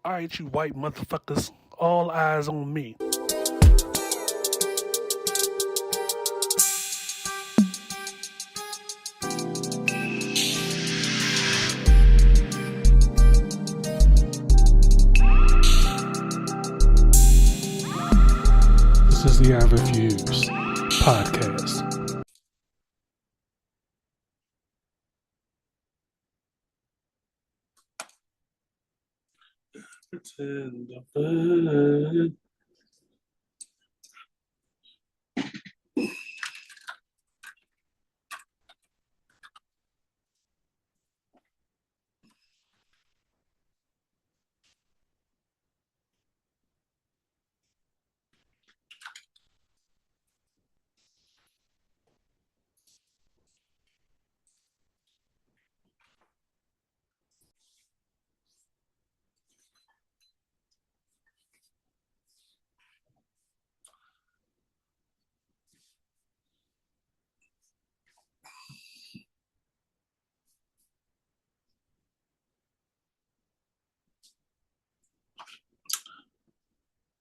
Alright, you white motherfuckers, all eyes on me. This is the I Refuse podcast. Pretend the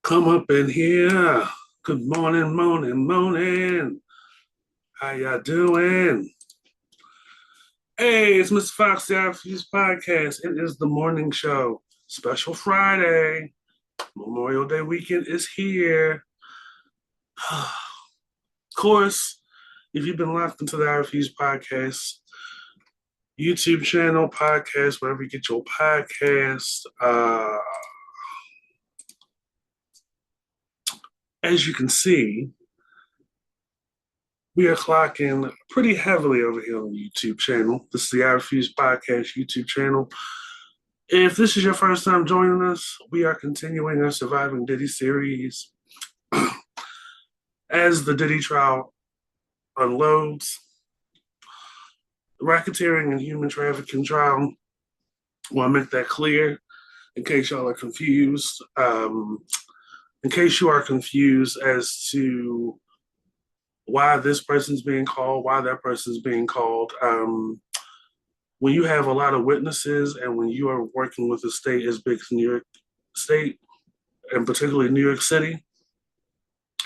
Come up in here. Good morning, morning. How y'all doing? Hey, it's Mr. Fox, the I Refuse podcast. It is the morning show. Special Friday. Memorial Day weekend is here. Of course, if you've been locked into the I Refuse podcast, YouTube channel, podcast, wherever you get your podcast, as you can see, we are clocking pretty heavily over here on the YouTube channel. This is the I Refuse podcast YouTube channel. If this is your first time joining us, we are continuing our Surviving Diddy series. As the Diddy trial unloads, the racketeering and human trafficking trial, I want to make that clear in case y'all are confused. In case you are confused as to why this person's being called, why that person's being called, when you have a lot of witnesses and when you are working with a state as big as New York State, and particularly New York City,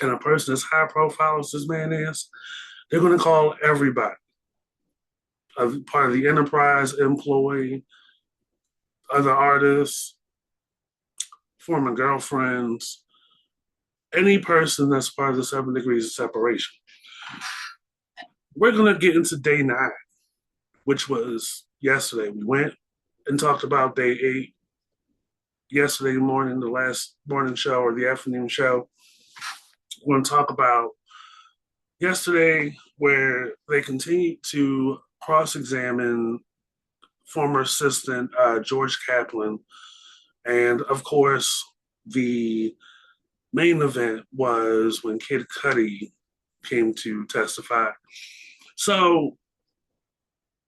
and a person as high profile as this man is, they're going to call everybody. Part of the enterprise, employee, other artists, former girlfriends, any person that's part of the 7 degrees of separation. We're going to get into day 9, which was yesterday. We went and talked about day 8 yesterday morning, the last morning show or the afternoon show. We're going to talk about yesterday where they continued to cross-examine former assistant George Kaplan. And of course, the main event was when Kid Cudi came to testify. So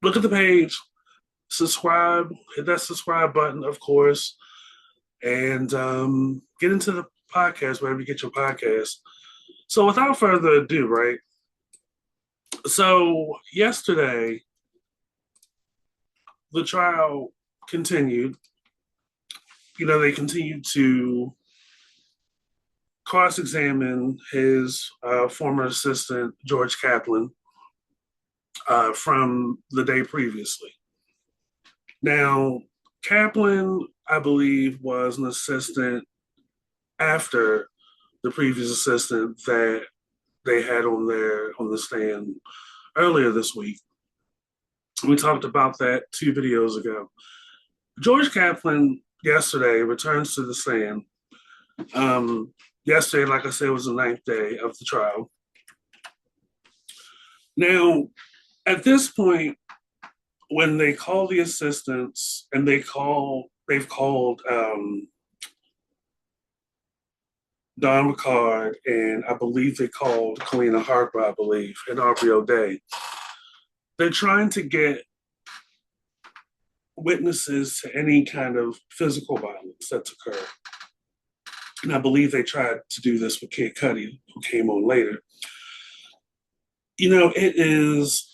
look at the page, subscribe, hit that subscribe button, of course, and get into the podcast wherever you get your podcast. So without further ado, right? So yesterday, the trial continued. You know, they continued to cross-examine his former assistant, George Kaplan, from the day previously. Now, Kaplan, I believe, was an assistant after the previous assistant that they had on the stand earlier this week. We talked about that 2 videos ago. George Kaplan yesterday returns to the stand. Yesterday, like I said, was the 9th day of the trial. Now, at this point, when they call the assistants and they've called Don McCard, and I believe they called Kalina Harper, I believe, and Aubrey O'Day. They're trying to get witnesses to any kind of physical violence that's occurred. And I believe they tried to do this with Kid Cudi, who came on later. You know, it is,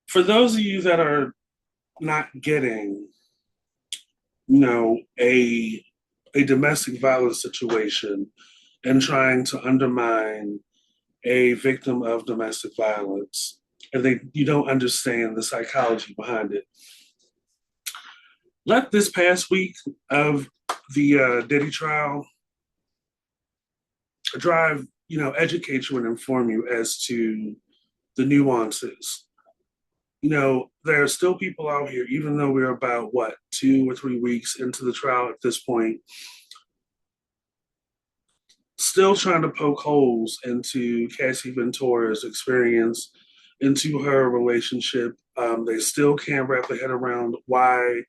for those of you that are not getting a domestic violence situation and trying to undermine a victim of domestic violence, and you don't understand the psychology behind it. Let this past week of the Diddy trial drive, educate you and inform you as to the nuances. There are still people out here, even though we're about 2 or 3 weeks into the trial at this point, still trying to poke holes into Cassie Ventura's experience, into her relationship. They still can't wrap their head around why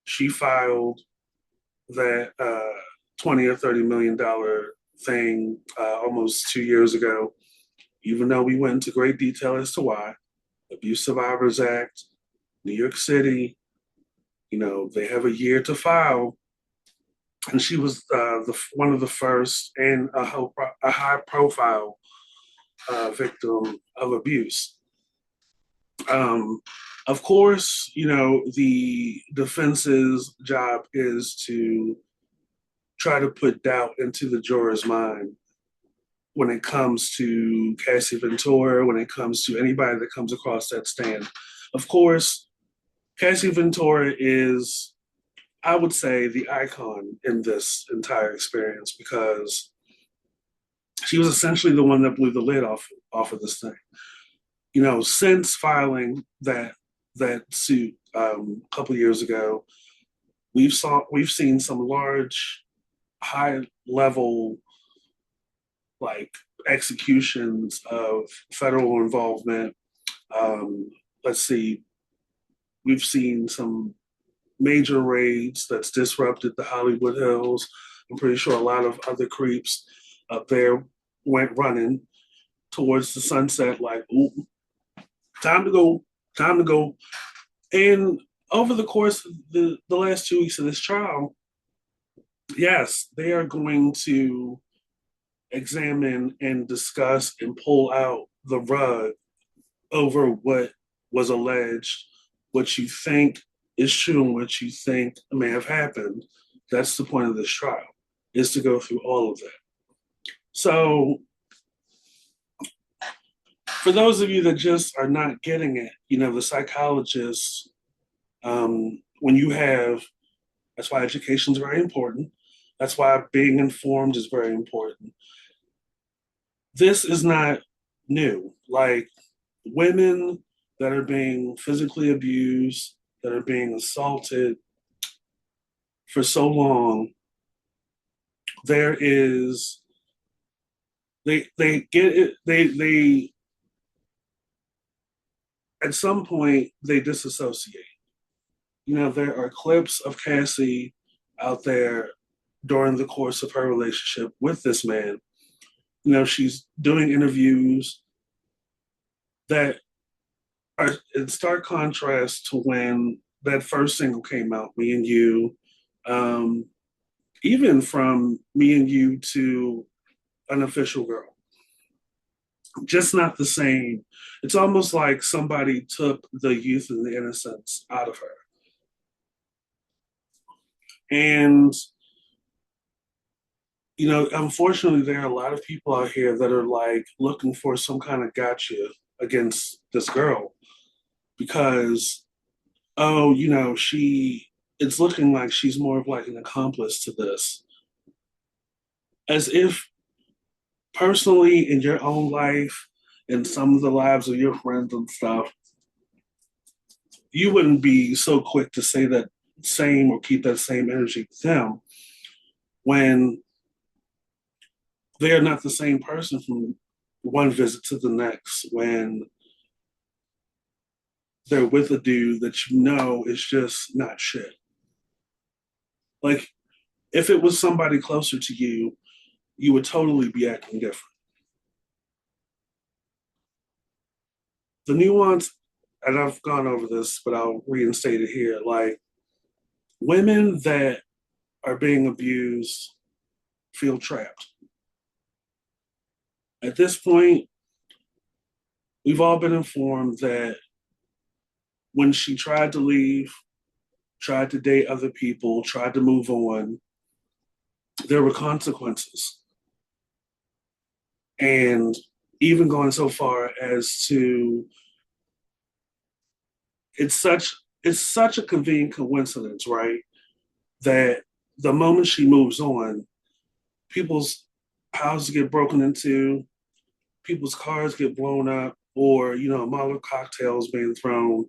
she filed that 20 or $30 million thing almost 2 years ago, even though we went into great detail as to why. Abuse Survivors Act, New York City, they have a year to file. And she was one of the first and a high profile victim of abuse. Um, of course, the defense's job is to try to put doubt into the juror's mind when it comes to Cassie Ventura, when it comes to anybody that comes across that stand. Of course, Cassie Ventura is, I would say, the icon in this entire experience because she was essentially the one that blew the lid off of this thing. Since filing that suit a couple of years ago, we've seen some large, high level like executions of federal involvement. Let's see, we've seen some major raids that's disrupted the Hollywood Hills. I'm pretty sure a lot of other creeps up there went running towards the sunset, like, ooh, time to go, time to go. And over the course of the last 2 weeks of this trial, yes, they are going to examine and discuss and pull out the rug over what was alleged, what you think is true, and what you think may have happened. That's the point of this trial, is to go through all of that. So, for those of you that just are not getting it, the psychologists, when you have, that's why education is very important. That's why being informed is very important. This is not new. Like, women that are being physically abused, that are being assaulted for so long, there is, they get it, they at some point they disassociate. There are clips of Cassie out there during the course of her relationship with this man. She's doing interviews that are in stark contrast to when that first single came out, Me and You, even from Me and You to Unofficial Girl. Just not the same. It's almost like somebody took the youth and the innocence out of her. And, unfortunately, there are a lot of people out here that are like looking for some kind of gotcha against this girl because, oh, it's looking like she's more of like an accomplice to this. As if personally in your own life and some of the lives of your friends and stuff, you wouldn't be so quick to say that same or keep that same energy with them when they're not the same person from one visit to the next, when they're with a dude that is just not shit. Like, if it was somebody closer to you, you would totally be acting different. The nuance, and I've gone over this, but I'll reinstate it here. Like, women that are being abused feel trapped. At this point, we've all been informed that when she tried to leave, tried to date other people, tried to move on, there were consequences. And even going so far as to it's such it's such a convenient coincidence, right? That the moment she moves on, people's houses get broken into, people's cars get blown up, or Molotov cocktails being thrown.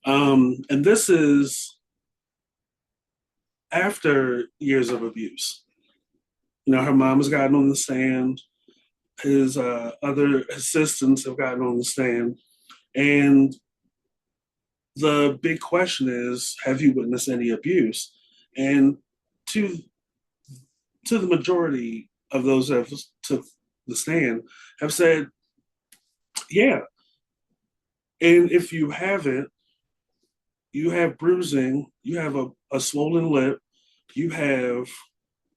And this is after years of abuse. Her mom has gotten on the stand. His other assistants have gotten on the stand, and the big question is, have you witnessed any abuse? And to to the majority of those that have took the stand have said, yeah. And if you haven't, you have bruising, you have a swollen lip, you have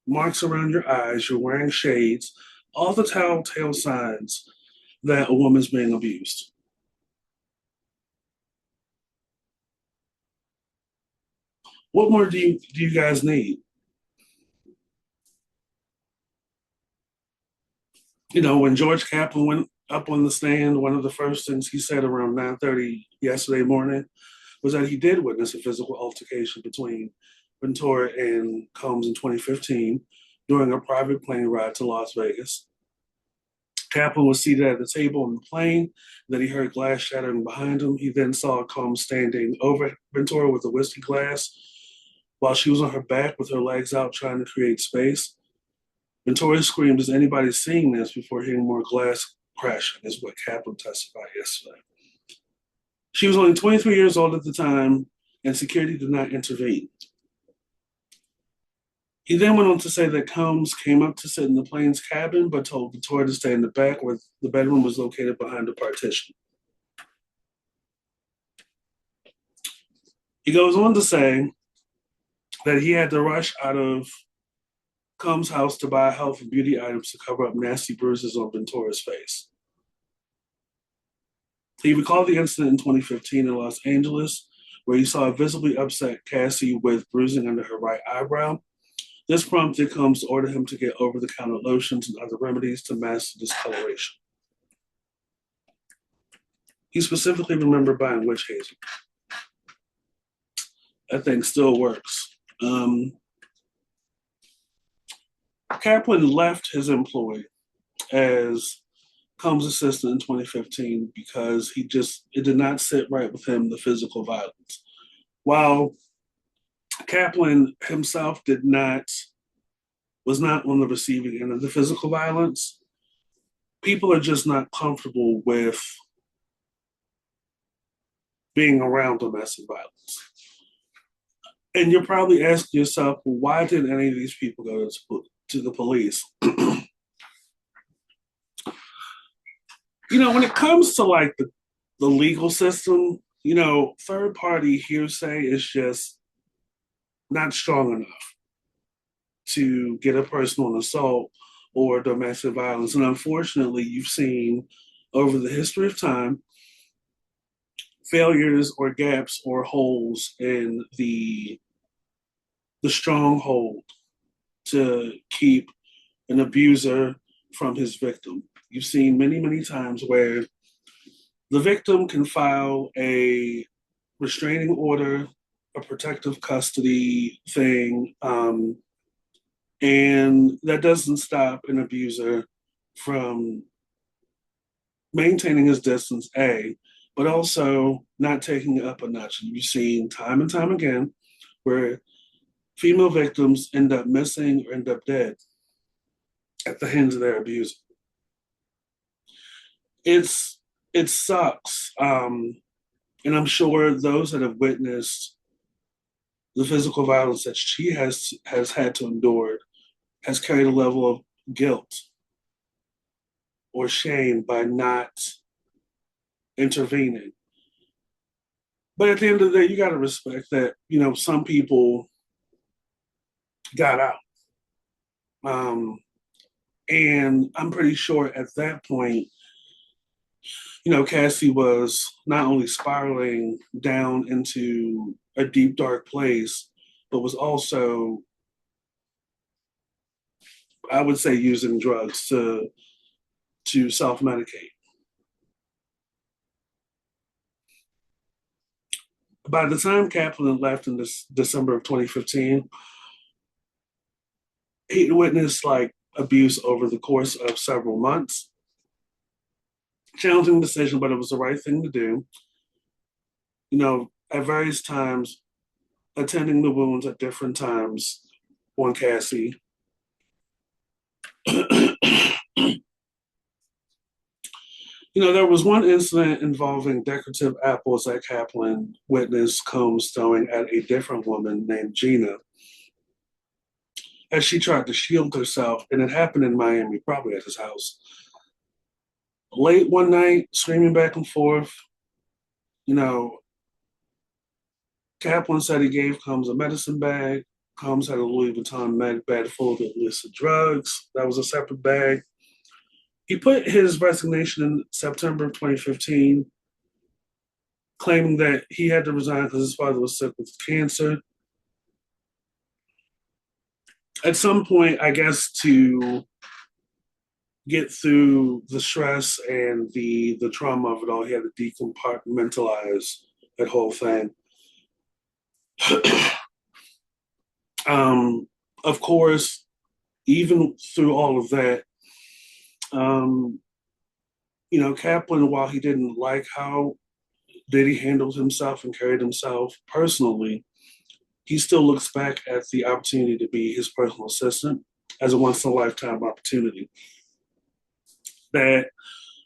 marks around your eyes, you're wearing shades, all the telltale signs that a woman's being abused. What more do you guys need? When George Kaplan went up on the stand, one of the first things he said around 9:30 yesterday morning was that he did witness a physical altercation between Ventura and Combs in 2015 during a private plane ride to Las Vegas. Kaplan was seated at the table on the plane. Then he heard glass shattering behind him. He then saw Combs standing over Ventura with a whiskey glass while she was on her back with her legs out trying to create space. Ventura screamed, "Is anybody seeing this?" before hearing more glass crashing, is what Kaplan testified yesterday. She was only 23 years old at the time, and security did not intervene. He then went on to say that Combs came up to sit in the plane's cabin, but told Ventura to stay in the back where the bedroom was located behind a partition. He goes on to say that he had to rush out of Combs' house to buy health and beauty items to cover up nasty bruises on Ventura's face. He recalled the incident in 2015 in Los Angeles, where he saw a visibly upset Cassie with bruising under her right eyebrow. This prompted Combs to order him to get over-the-counter lotions and other remedies to mask the discoloration. He specifically remembered buying witch hazel. That thing still works. Kaplan left his employ as Combs' assistant in 2015 because it did not sit right with him, the physical violence. While Kaplan himself was not on the receiving end of the physical violence, people are just not comfortable with being around domestic violence. And you're probably asking yourself, well, why didn't any of these people go to the police? When it comes to like the legal system, third party hearsay is just not strong enough to get a person on assault or domestic violence. And unfortunately, you've seen over the history of time failures or gaps or holes in the stronghold to keep an abuser from his victim. You've seen many, many times where the victim can file a restraining order, a protective custody thing, and that doesn't stop an abuser from maintaining his distance, but also not taking it up a notch. And you've seen time and time again where female victims end up missing or end up dead at the hands of their abuser. It sucks. And I'm sure those that have witnessed the physical violence that she has had to endure has carried a level of guilt or shame by not intervening. But at the end of the day, you got to respect that, some people got out. And I'm pretty sure at that point, Cassie was not only spiraling down into a deep, dark place, but was also, I would say, using drugs to self medicate. By the time Kaplan left in this December of 2015, he witnessed like abuse over the course of several months. Challenging decision, but it was the right thing to do. At various times, attending the wounds at different times on Cassie. There was one incident involving decorative apples that Kaplan witnessed Combs throwing at a different woman named Gina as she tried to shield herself, and it happened in Miami, probably at his house. Late one night, screaming back and forth, you know, Kaplan said he gave Combs a medicine bag. Combs had a Louis Vuitton med bag full of illicit drugs. That was a separate bag. He put his resignation in September of 2015, claiming that he had to resign because his father was sick with cancer. At some point, I guess to get through the stress and the trauma of it all, he had to decompartmentalize that whole thing. Of course, even through all of that, Kaplan, while he didn't like how Diddy handled himself and carried himself personally, he still looks back at the opportunity to be his personal assistant as a once in a lifetime opportunity. That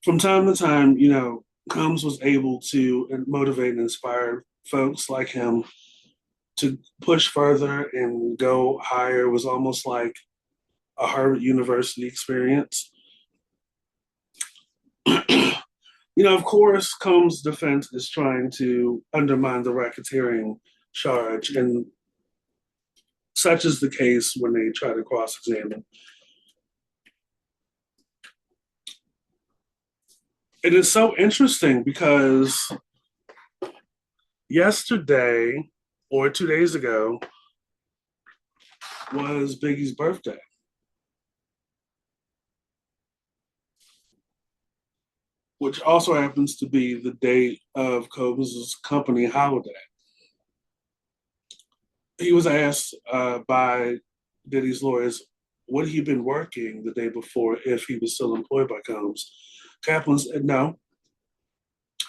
from time to time, Combs was able to motivate and inspire folks like him to push further and go higher. It was almost like a Harvard University experience. Of course, Combs' defense is trying to undermine the racketeering charge, and such is the case when they try to cross-examine. It is so interesting because yesterday or 2 days ago was Biggie's birthday. Which also happens to be the date of Combs' company holiday. He was asked by Diddy's lawyers would he been working the day before if he was still employed by Combs. Kaplan said no,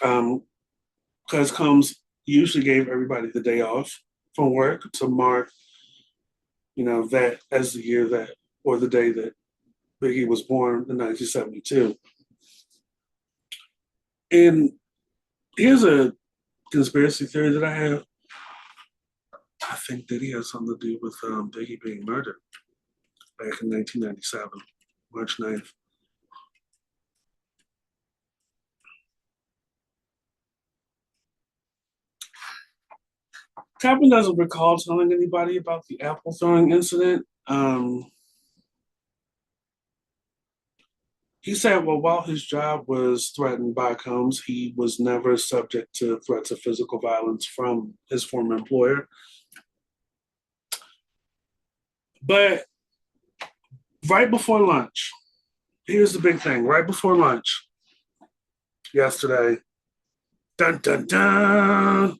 because Combs usually gave everybody the day off from work to mark, that as the year that, or the day that Biggie was born in 1972. And here's a conspiracy theory that I have. I think Diddy has something to do with Biggie being murdered back in 1997, March 9th. Kaplan doesn't recall telling anybody about the apple throwing incident. He said, well, while his job was threatened by Combs, he was never subject to threats of physical violence from his former employer. But right before lunch, here's the big thing. Right before lunch yesterday, dun dun dun,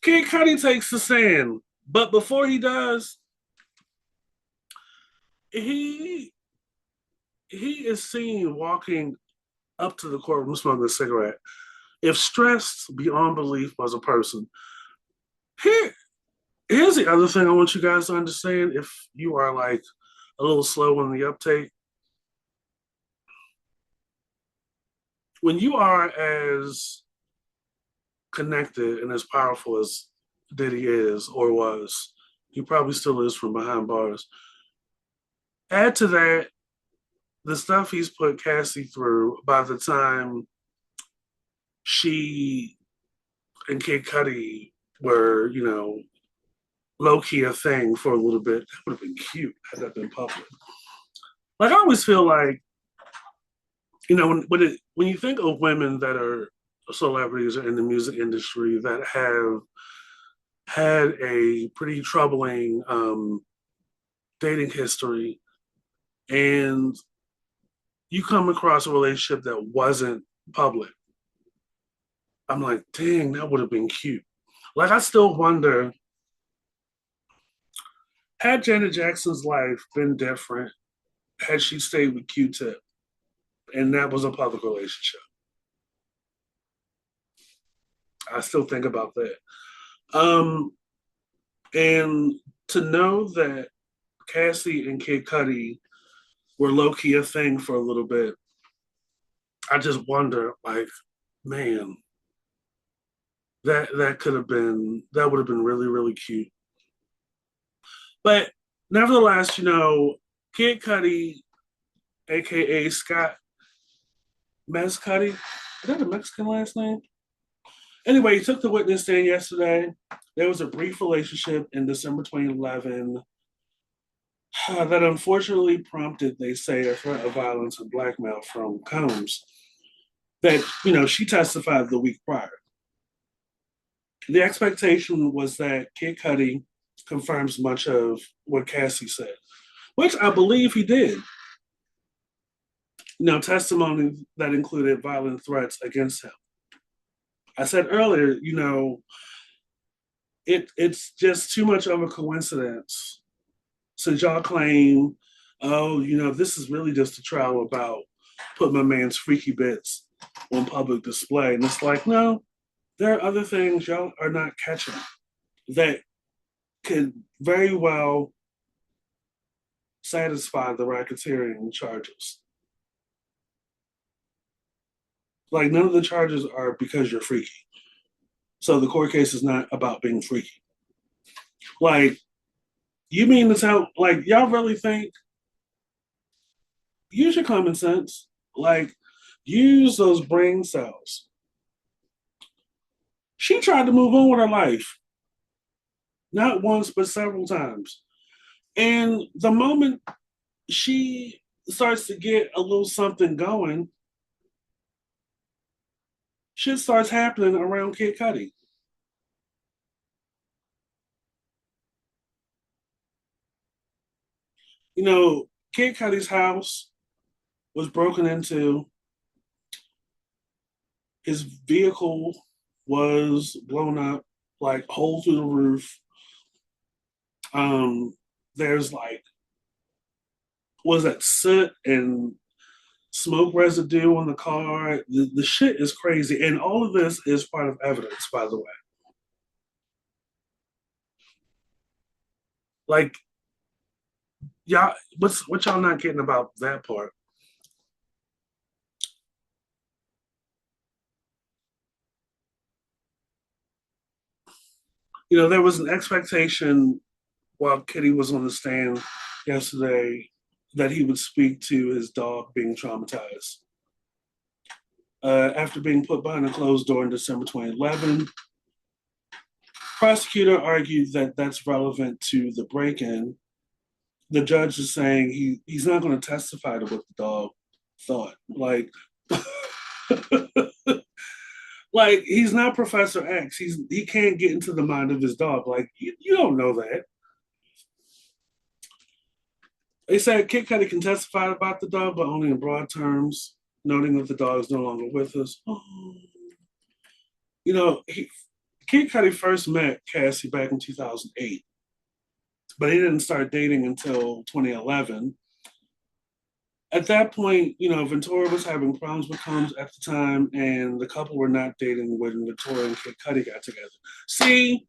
Kid Cudi takes the stand. But before he does, he is seen walking up to the courtroom smoking a cigarette. If stressed beyond belief was a person, here's the other thing I want you guys to understand. If you are like a little slow on the uptake, when you are as connected and as powerful as Diddy is or was, he probably still is from behind bars. Add to that the stuff he's put Cassie through. By the time she and Kid Cudi were, low key a thing for a little bit, that would have been cute had that been public. Like, I always feel like, when you think of women that are celebrities or in the music industry that have had a pretty troubling dating history, and you come across a relationship that wasn't public. I'm like, dang, that would have been cute. Like, I still wonder, had Janet Jackson's life been different, had she stayed with Q-Tip, and that was a public relationship? I still think about that. Um, and to know that Cassie and Kid Cudi were low key a thing for a little bit, I just wonder, like, man, that could have been that would have been really really cute. But nevertheless, Kid Cudi, aka Scott Mez Cudi, is that a Mexican last name? Anyway, he took the witness stand yesterday. There was a brief relationship in December 2011 that unfortunately prompted, they say, a threat of violence and blackmail from Combs that, she testified the week prior. The expectation was that Kid Cudi confirms much of what Cassie said, which I believe he did. Testimony that included violent threats against him. I said earlier, it's just too much of a coincidence since y'all claim, oh, this is really just a trial about putting my man's freaky bits on public display. And it's like, no, there are other things y'all are not catching that could very well satisfy the racketeering charges. Like, none of the charges are because you're freaky. So the court case is not about being freaky. Like, you mean to tell, like, y'all really think, use your common sense. Like, use those brain cells. She tried to move on with her life, not once, but several times. And the moment she starts to get a little something going, shit starts happening around Kid Cudi. Kid Cudi's house was broken into. His vehicle was blown up, like hole through the roof. There's like, was that soot and smoke residue on the car? The shit is crazy, and all of this is part of evidence, by the way. Like, y'all, what y'all not getting about that part? There was an expectation while Kitty was on the stand yesterday that he would speak to his dog being traumatized. After being put behind a closed door in December 2011, prosecutor argued that that's relevant to the break-in. The judge is saying he's not going to testify to what the dog thought. Like, like, he's not Professor X. He can't get into the mind of his dog. Like, you don't know that. They said Kid Cudi can testify about the dog, but only in broad terms, noting that the dog is no longer with us. Oh. Kid Cudi first met Cassie back in 2008, but he didn't start dating until 2011. At that point, Ventura was having problems with Combs at the time, and the couple were not dating when Ventura and Kid Cudi got together. See,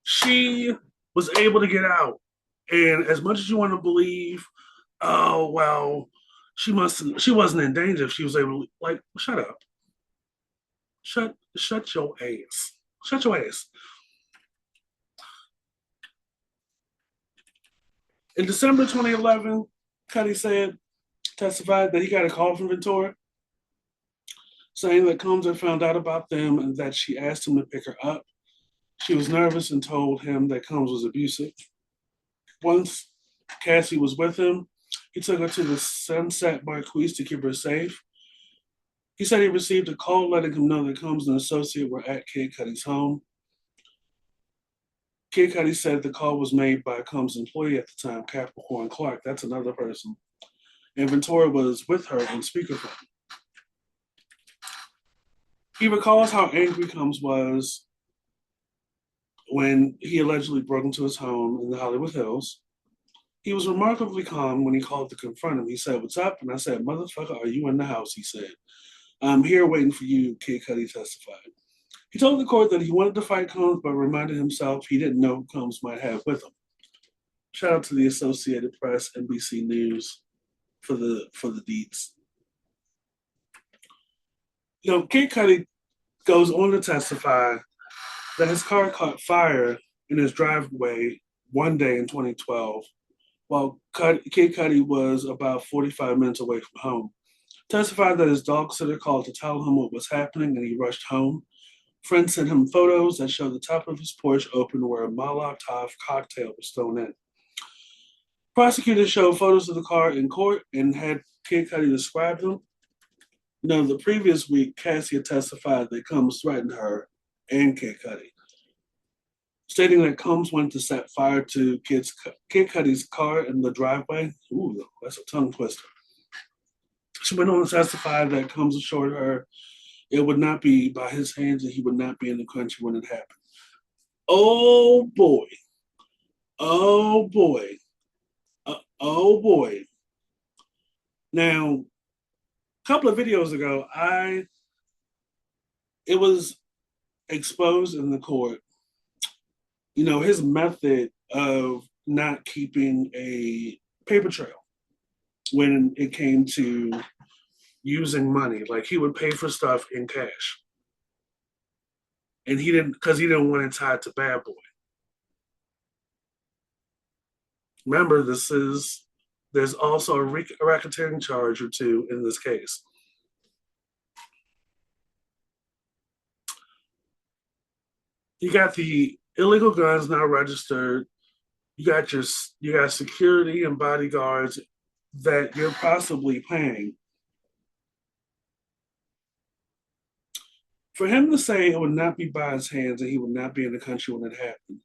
she was able to get out. And as much as you want to believe, oh well, she wasn't in danger if she was able to, like, shut up. Shut your ass. Shut your ass. In December 2011, Cudi testified that he got a call from Ventura saying that Combs had found out about them and that she asked him to pick her up. She was nervous and told him that Combs was abusive. Once Cassie was with him, he took her to the Sunset Marquise to keep her safe. He said he received a call letting him know that Combs and an associate were at Kid Cudi's home. Kid Cudi said the call was made by Combs' employee at the time, Capricorn Clark. That's another person. And Ventura was with her on speakerphone. He recalls how angry Combs was when he allegedly broke into his home in the Hollywood Hills. He was remarkably calm when he called to confront him. He said, "What's up?" And I said, "Motherfucker, are you in the house?" He said, "I'm here waiting for you," Kid Cudi testified. He told the court that he wanted to fight Combs, but reminded himself he didn't know who Combs might have with him. Shout out to the Associated Press, NBC News for the deeds. Kid Cudi goes on to testify that his car caught fire in his driveway one day in 2012 while Kid Cudi was about 45 minutes away from home. Testified that his dog sitter called to tell him what was happening and he rushed home. Friends sent him photos that show the top of his porch open where a Molotov cocktail was thrown in. Prosecutors showed photos of the car in court and had Kid Cudi describe them. The previous week, Cassie had testified that Combs threatened her and Kid Cudi, stating that Combs wanted to set fire to Kid Cudi's car in the driveway. Ooh, that's a tongue twister. She went on to testify that Combs assured her it would not be by his hands and he would not be in the country when it happened. Oh boy. Oh boy. Oh boy. Now, a couple of videos ago, it was exposed in the court, his method of not keeping a paper trail when it came to using money. Like he would pay for stuff in cash. And he didn't want it tied to Bad Boy. Remember, there's also a racketeering charge or two in this case. You got the illegal guns now registered. You got security and bodyguards that you're possibly paying. For him to say it would not be by his hands and he would not be in the country when it happened,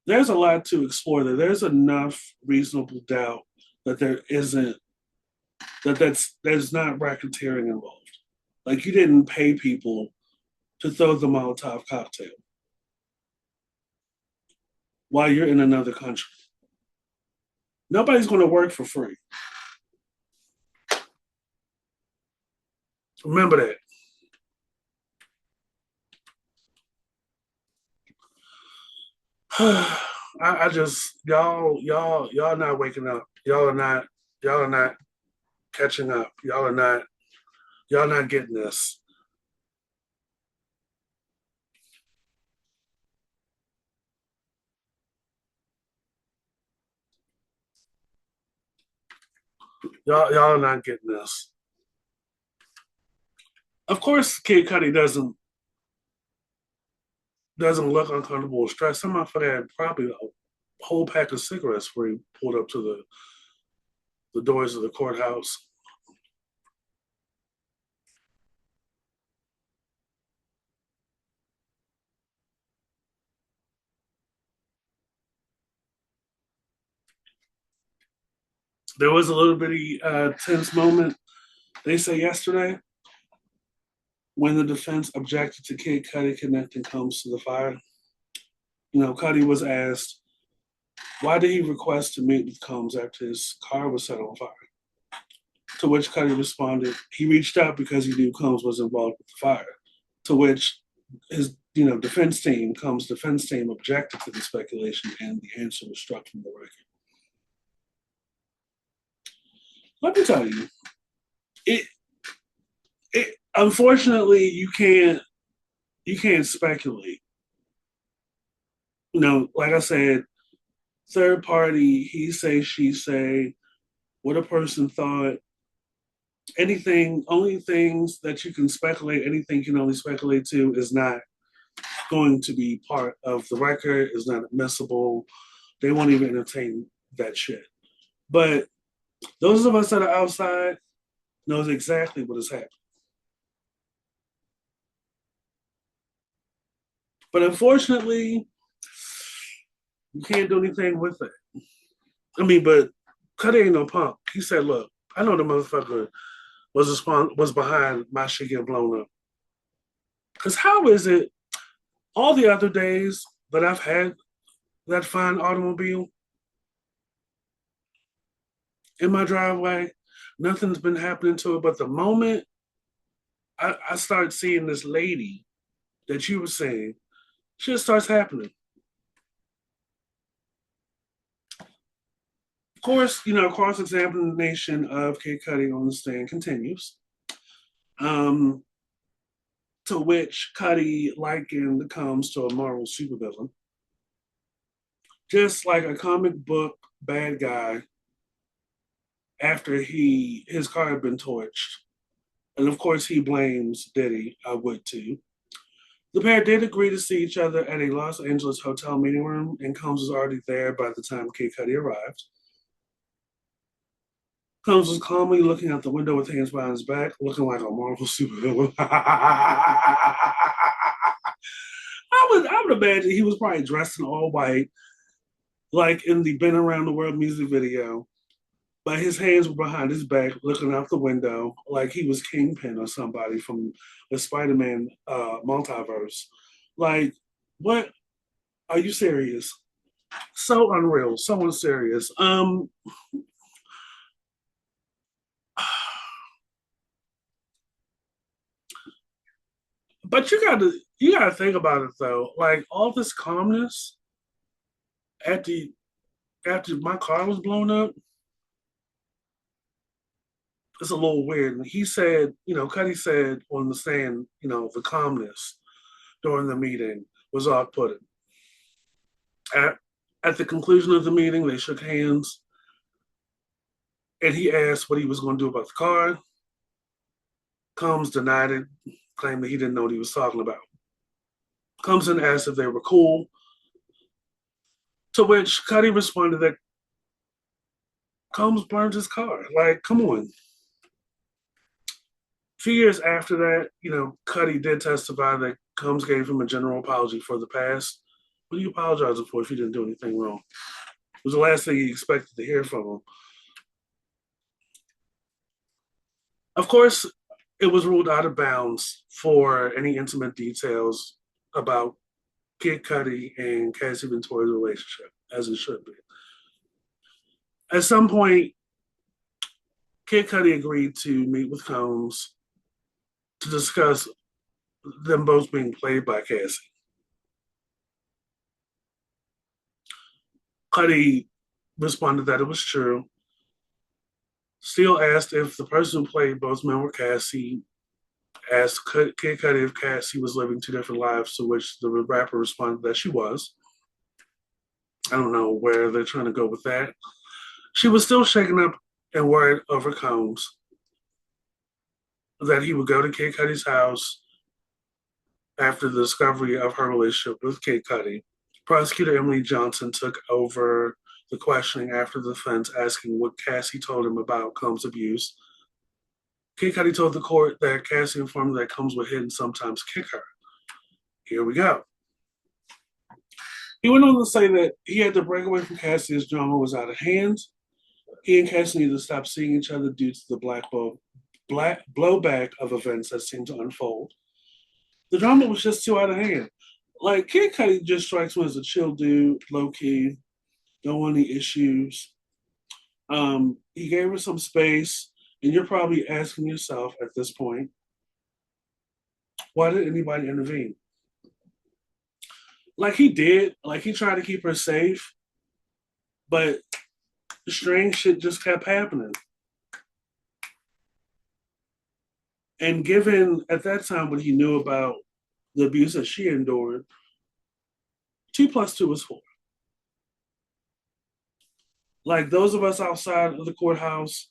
there's a lot to explore there. There's enough reasonable doubt that there's not racketeering involved. Like you didn't pay people to throw the Molotov cocktail while you're in another country. Nobody's going to work for free. Remember that. I just y'all not waking up. Y'all are not catching up. Y'all not getting this. Y'all are not getting this. Of course, Kid Cudi doesn't look uncomfortable or stressed. Some of had probably a whole pack of cigarettes where he pulled up to the doors of the courthouse. There was a little bitty tense moment, they say yesterday, when the defense objected to Kid Cudi connecting Combs to the fire. Cudi was asked, why did he request to meet with Combs after his car was set on fire? To which Cudi responded, he reached out because he knew Combs was involved with the fire. To which his defense team, Combs' defense team, objected to the speculation and the answer was struck from the record. Let me tell you, it unfortunately you can't speculate. Like I said, third party, he say, she say, what a person thought, only things that you can speculate, anything you can only speculate to is not going to be part of the record, is not admissible. They won't even entertain that shit. But those of us that are outside knows exactly what is happening. But unfortunately, You can't do anything with it. I mean, but Cudi ain't no punk. He said, "Look, I know the motherfucker was behind my shit getting blown up. Because how is it all the other days that I've had that fine automobile in my driveway, nothing's been happening to it. But the moment I started seeing this lady that you were saying, shit starts happening. Of course, cross-examination of Kid Cudi on the stand continues. Um, to which Cudi likened comes to a moral supervillain, just like a comic book bad guy after his car had been torched. And of course, he blames Diddy. I would too. The pair did agree to see each other at a Los Angeles hotel meeting room, and Combs was already there by the time Kid Cudi arrived. Combs was calmly looking out the window with hands behind his back, looking like a Marvel supervillain. I would imagine he was probably dressed in all white, like in the Been Around the World music video, but his hands were behind his back, looking out the window like he was Kingpin or somebody from the Spider-Man multiverse. Like, what? Are you serious? So unreal, so unserious. But you gotta think about it though. Like all this calmness at the after my car was blown up, it's a little weird. And he said, Cuddy said on the stand, the calmness during the meeting was off-putting. At, at the conclusion of the meeting, they shook hands, and he asked what he was going to do about the car. Combs denied it, claimed that he didn't know what he was talking about. Combs then asked if they were cool, to which Cuddy responded that Combs burned his car. Like, come on. A few years after that, Cuddy did testify that Combs gave him a general apology for the past. What are you apologizing for if you didn't do anything wrong? It was the last thing he expected to hear from him. Of course, it was ruled out of bounds for any intimate details about Kid Cudi and Cassie Ventori's relationship, as it should be. At some point, Kid Cudi agreed to meet with Combs to discuss them both being played by Cassie. Cudi responded that it was true. Steele asked if the person who played both men were Cassie, asked Kid Cudi if Cassie was living two different lives, to which the rapper responded that she was. I don't know where they're trying to go with that. She was still shaken up and worried over Combs, that he would go to Kid Cudi's house after the discovery of her relationship with Kid Cudi. Prosecutor Emily Johnson took over the questioning after the defense, asking what Cassie told him about Combs' abuse. Kid Cudi told the court that Cassie informed him that Combs would hit and sometimes kick her. Here we go. He went on to say that he had to break away from Cassie as drama was out of hand. He and Cassie needed to stop seeing each other due to the black blowback of events that seemed to unfold. The drama was just too out of hand. Like, Kid Cudi just strikes me as a chill dude, low key, don't want any issues. He gave her some space, and you're probably asking yourself at this point, why did anybody intervene? Like he did, like he tried to keep her safe, but strange shit just kept happening. And given at that time what he knew about the abuse that she endured, 2 plus 2 is 4. Like those of us outside of the courthouse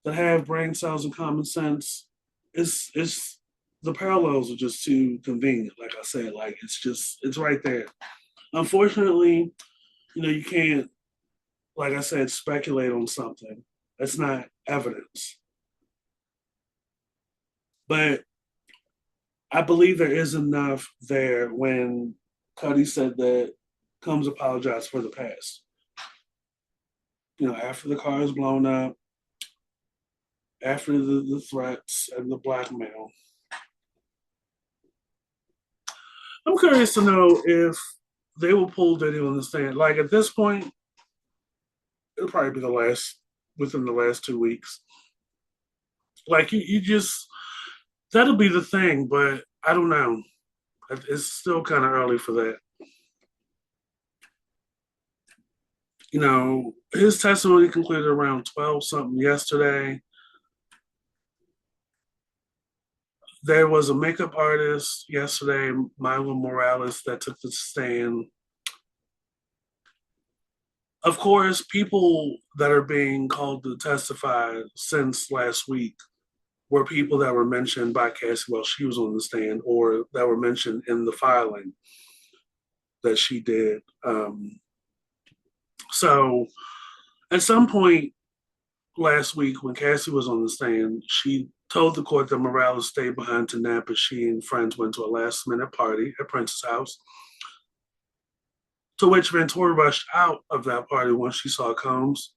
that have brain cells and common sense, it's the parallels are just too convenient. Like I said, like it's right there. Unfortunately, you can't, like I said, speculate on something that's not evidence. But I believe there is enough there when Cudi said that Combs apologized for the past. After the car is blown up, after the threats and the blackmail. I'm curious to know if they will pull Diddy on the stand. Like at this point, it'll probably be within the last 2 weeks. Like you just that'll be the thing, but I don't know. It's still kind of early for that. His testimony concluded around 12 something yesterday. There was a makeup artist yesterday, Milo Morales, that took the stand. Of course, people that are being called to testify since last week were people that were mentioned by Cassie while she was on the stand, or that were mentioned in the filing that she did. So at some point last week, when Cassie was on the stand, she told the court that Morales stayed behind to nap as she and friends went to a last minute party at Prince's house, to which Ventura rushed out of that party once she saw Combs,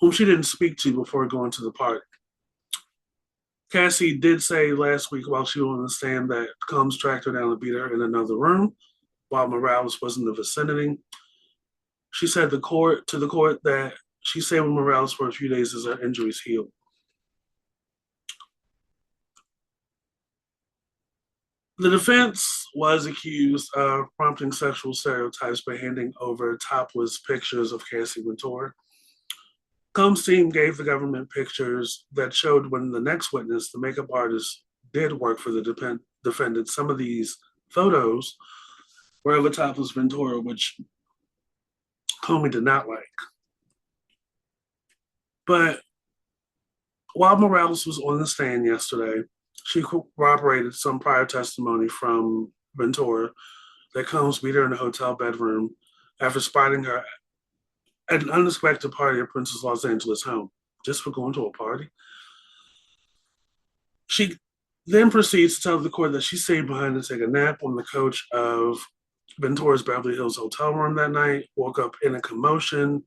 whom she didn't speak to before going to the party. Cassie did say last week while she was on the stand that Combs tracked her down and beat her in another room while Morales was in the vicinity. She said to the court that she stayed with Morales for a few days as her injuries healed. The defense was accused of prompting sexual stereotypes by handing over topless pictures of Cassie Ventura. Combs' team gave the government pictures that showed when the next witness, the makeup artist, did work for the defendant. Some of these photos were of a topless Ventura, which Comey did not like. But while Morales was on the stand yesterday, she corroborated some prior testimony from Ventura that Combs beat her in a hotel bedroom after spotting her at an unexpected party at Prince's Los Angeles home, just for going to a party. She then proceeds to tell the court that she stayed behind to take a nap on the couch of Ventura's Beverly Hills hotel room that night, woke up in a commotion.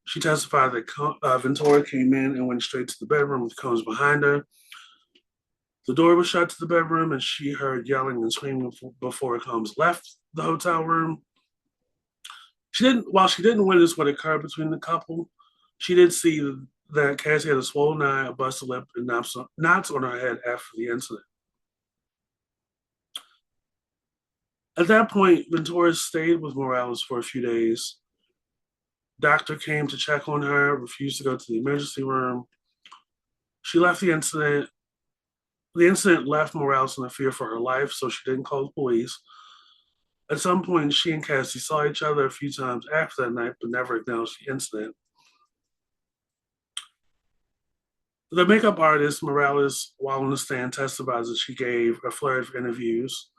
She testified that Ventura came in and went straight to the bedroom with Combs behind her. The door was shut to the bedroom, and she heard yelling and screaming before Combs left the hotel room. While she didn't witness what occurred between the couple, she did see that Cassie had a swollen eye, a busted lip, and knots on her head after the incident. At that point, Ventura stayed with Morales for a few days. Doctor came to check on her, refused to go to the emergency room. She left the incident. The incident left Morales in a fear for her life, so she didn't call the police. At some point, she and Cassie saw each other a few times after that night, but never acknowledged the incident. The makeup artist, Morales, while on the stand, testifies that she gave a flurry of interviews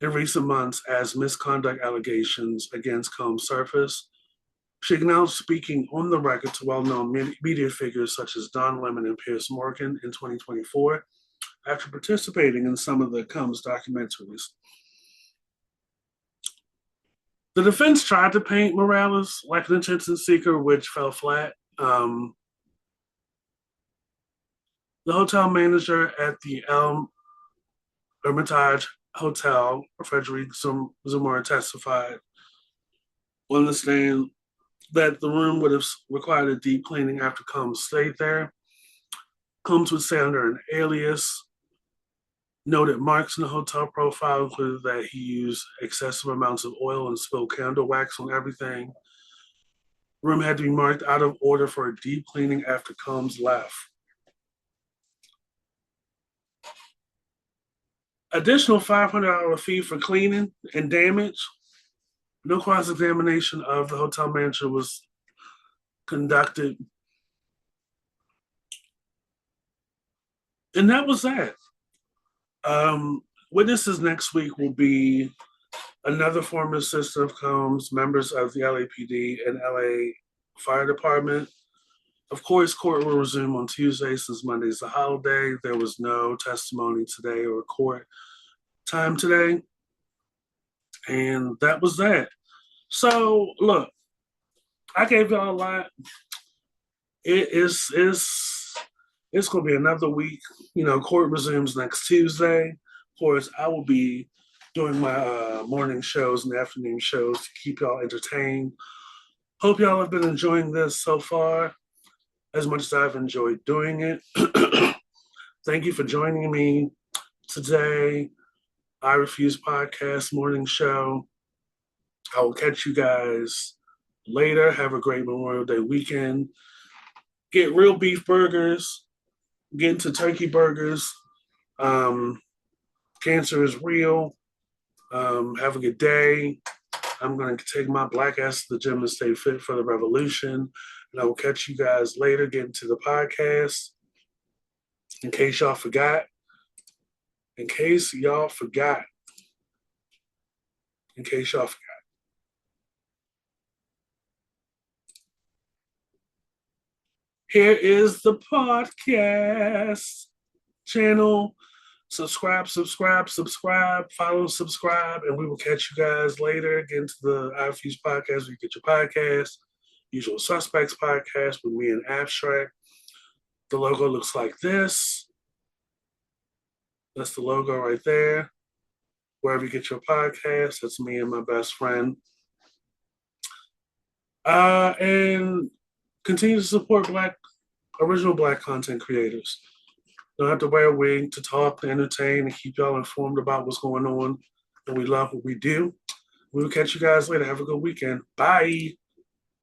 in recent months as misconduct allegations against Combs surfaced. She acknowledged speaking on the record to well-known media figures such as Don Lemon and Piers Morgan in 2024 after participating in some of the Combs documentaries. The defense tried to paint Morales like an attention seeker, which fell flat. The hotel manager at the Elm Hermitage Hotel, Frederic Zamora, testified on the stand that the room would have required a deep cleaning after Combs stayed there. Combs would stay under an alias. Noted marks in the hotel profile included that he used excessive amounts of oil and spilled candle wax on everything. The room had to be marked out of order for a deep cleaning after Combs left. Additional $500 fee for cleaning and damage. No cross-examination of the hotel manager was conducted. And that was that. Witnesses next week will be another former assistant of Combs, members of the LAPD and LA Fire Department. Of course, court will resume on Tuesday since Monday is a holiday. There was no testimony today or court time today. And that was that. So look, I gave y'all a lot. It's gonna be another week. Court resumes next Tuesday. Of course, I will be doing my morning shows and afternoon shows to keep y'all entertained. Hope y'all have been enjoying this so far as much as I've enjoyed doing it. Thank you for joining me today. I Refuse Podcast Morning Show. I will catch you guys later. Have a great Memorial Day weekend. Get real beef burgers. Get into turkey burgers. Um, Cancer is real. Have a good day. I'm going to take my black ass to the gym and stay fit for the revolution. And I will catch you guys later. Get into the podcast. In case y'all forgot. In case y'all forgot. In case y'all forgot. Here is the podcast channel. Subscribe, follow, subscribe, and we will catch you guys later. Get into the I Refuse Podcast where you get your podcast. Usual Suspects podcast with me and Abstract. The logo looks like this. That's the logo right there. Wherever you get your podcast, that's me and my best friend. And continue to support original Black content creators. Don't have to wear a wig to talk, to entertain, and keep y'all informed about what's going on. And we love what we do. We will catch you guys later. Have a good weekend. Bye.